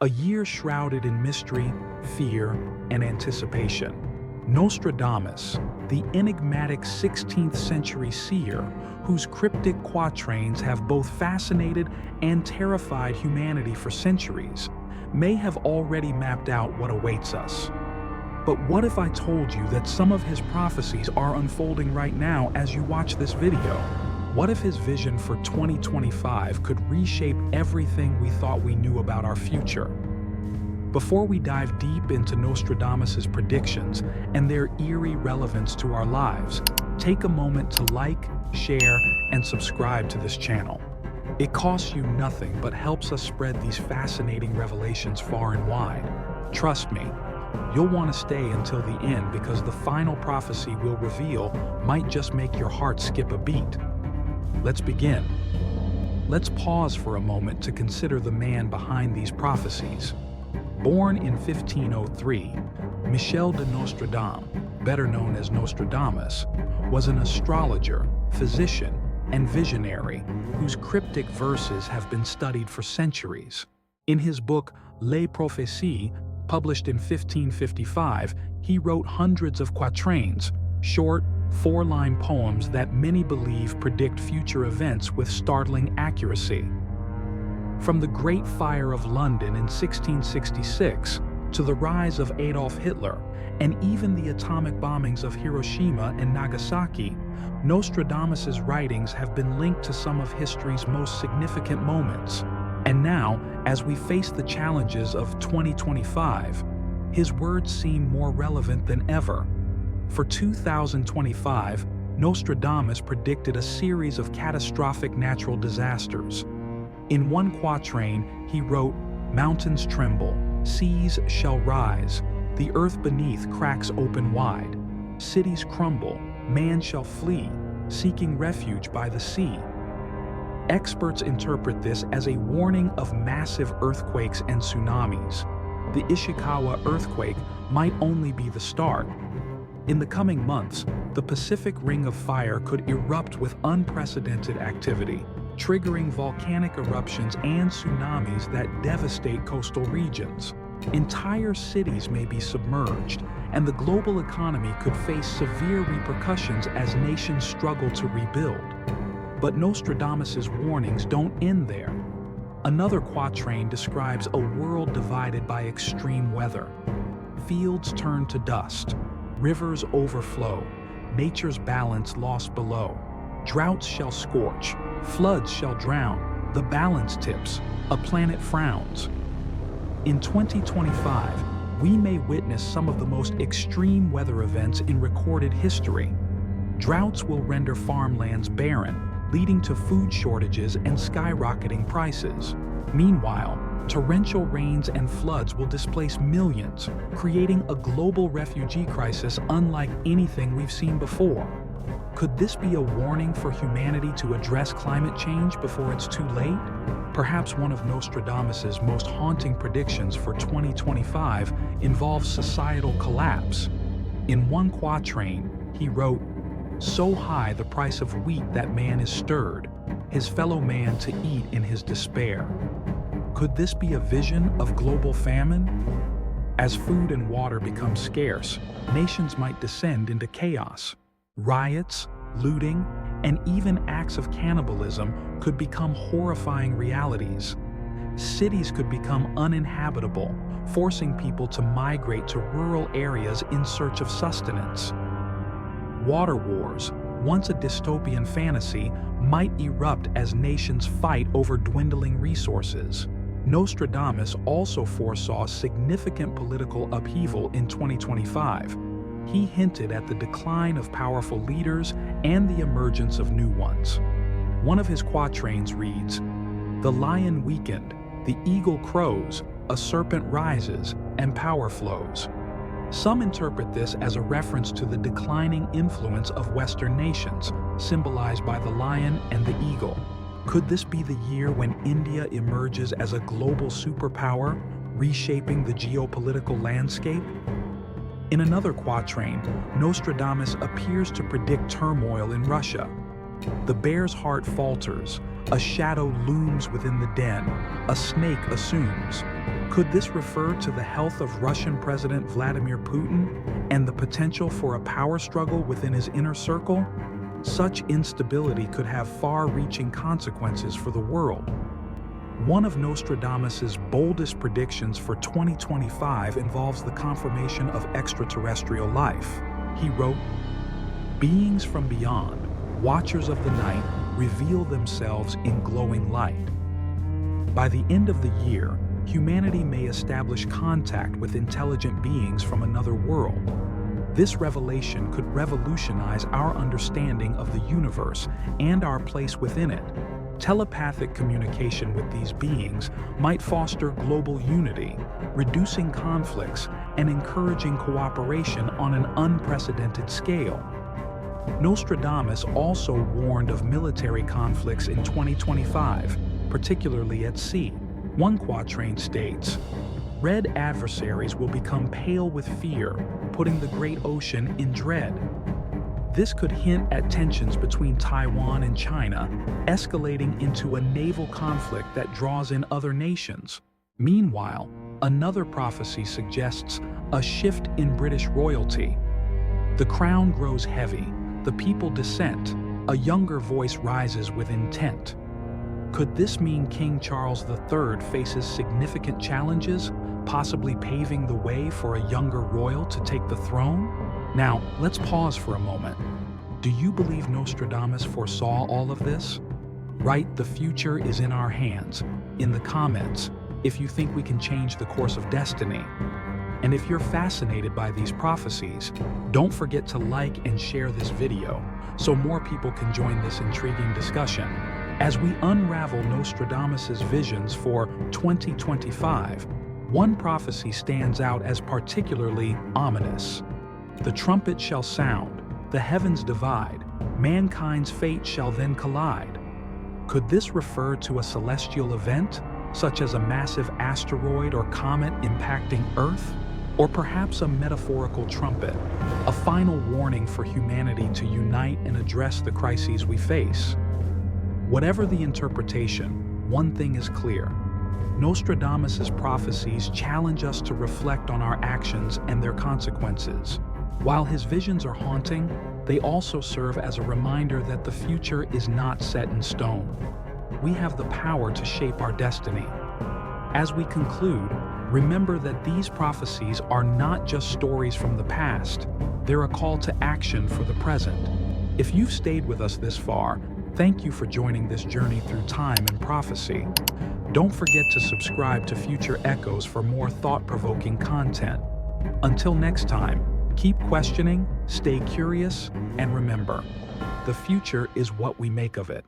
A year shrouded in mystery, fear, and anticipation. Nostradamus, the enigmatic 16th century seer whose cryptic quatrains have both fascinated and terrified humanity for centuries, may have already mapped out what awaits us. But what if I told you that some of his prophecies are unfolding right now as you watch this video? What if his vision for 2025 could reshape everything we thought we knew about our future? Before we dive deep into Nostradamus' predictions and their eerie relevance to our lives, take a moment to like, share, and subscribe to this channel. It costs you nothing but helps us spread these fascinating revelations far and wide. Trust me, you'll want to stay until the end because the final prophecy we'll reveal might just make your heart skip a beat. Let's begin. Let's pause for a moment to consider the man behind these prophecies. Born in 1503, Michel de Nostradamus, better known as Nostradamus, was an astrologer, physician, and visionary whose cryptic verses have been studied for centuries. In his book Les Prophéties, published in 1555, he wrote hundreds of quatrains, short, four-line poems that many believe predict future events with startling accuracy. From the Great Fire of London in 1666 to the rise of Adolf Hitler and even the atomic bombings of Hiroshima and Nagasaki, Nostradamus' writings have been linked to some of history's most significant moments. And now, as we face the challenges of 2025, his words seem more relevant than ever. For 2025, Nostradamus predicted a series of catastrophic natural disasters. In one quatrain, he wrote, "Mountains tremble, seas shall rise, the earth beneath cracks open wide. Cities crumble, man shall flee, seeking refuge by the sea." Experts interpret this as a warning of massive earthquakes and tsunamis. The Ishikawa earthquake might only be the start. In the coming months, the Pacific Ring of Fire could erupt with unprecedented activity, triggering volcanic eruptions and tsunamis that devastate coastal regions. Entire cities may be submerged, and the global economy could face severe repercussions as nations struggle to rebuild. But Nostradamus' warnings don't end there. Another quatrain describes a world divided by extreme weather. Fields turn to dust, rivers overflow, nature's balance lost below. Droughts shall scorch, floods shall drown, the balance tips, a planet frowns. In 2025, we may witness some of the most extreme weather events in recorded history. Droughts will render farmlands barren, leading to food shortages and skyrocketing prices. Meanwhile, torrential rains and floods will displace millions, creating a global refugee crisis unlike anything we've seen before. Could this be a warning for humanity to address climate change before it's too late? Perhaps one of Nostradamus' most haunting predictions for 2025 involves societal collapse. In one quatrain, he wrote, "So high the price of wheat that man is stirred, his fellow man to eat in his despair." Could this be a vision of global famine? As food and water become scarce, nations might descend into chaos. Riots, looting, and even acts of cannibalism could become horrifying realities. Cities could become uninhabitable, forcing people to migrate to rural areas in search of sustenance. Water wars, once a dystopian fantasy, might erupt as nations fight over dwindling resources. Nostradamus also foresaw significant political upheaval in 2025. He hinted at the decline of powerful leaders and the emergence of new ones. One of his quatrains reads, "The lion weakened, the eagle crows, a serpent rises, and power flows." Some interpret this as a reference to the declining influence of Western nations, symbolized by the lion and the eagle. Could this be the year when India emerges as a global superpower, reshaping the geopolitical landscape? In another quatrain, Nostradamus appears to predict turmoil in Russia. The bear's heart falters, a shadow looms within the den, a snake assumes. Could this refer to the health of Russian President Vladimir Putin and the potential for a power struggle within his inner circle? Such instability could have far-reaching consequences for the world. One of Nostradamus's boldest predictions for 2025 involves the confirmation of extraterrestrial life. He wrote, "Beings from beyond, watchers of the night, reveal themselves in glowing light." By the end of the year, humanity may establish contact with intelligent beings from another world. This revelation could revolutionize our understanding of the universe and our place within it. Telepathic communication with these beings might foster global unity, reducing conflicts and encouraging cooperation on an unprecedented scale. Nostradamus also warned of military conflicts in 2025, particularly at sea. One quatrain states, "Red adversaries will become pale with fear, putting the great ocean in dread." This could hint at tensions between Taiwan and China, escalating into a naval conflict that draws in other nations. Meanwhile, another prophecy suggests a shift in British royalty. The crown grows heavy, the people dissent, a younger voice rises with intent. Could this mean King Charles III faces significant challenges, possibly paving the way for a younger royal to take the throne? Now, let's pause for a moment. Do you believe Nostradamus foresaw all of this? Write "The future is in our hands" in the comments if you think we can change the course of destiny. And if you're fascinated by these prophecies, don't forget to like and share this video so more people can join this intriguing discussion. As we unravel Nostradamus's visions for 2025, one prophecy stands out as particularly ominous. "The trumpet shall sound, the heavens divide, mankind's fate shall then collide." Could this refer to a celestial event, such as a massive asteroid or comet impacting Earth? Or perhaps a metaphorical trumpet, a final warning for humanity to unite and address the crises we face? Whatever the interpretation, one thing is clear. Nostradamus's prophecies challenge us to reflect on our actions and their consequences. While his visions are haunting, they also serve as a reminder that the future is not set in stone. We have the power to shape our destiny. As we conclude, remember that these prophecies are not just stories from the past, they're a call to action for the present. If you've stayed with us this far, thank you for joining this journey through time and prophecy. Don't forget to subscribe to Future Echoes for more thought-provoking content. Until next time, keep questioning, stay curious, and remember, the future is what we make of it.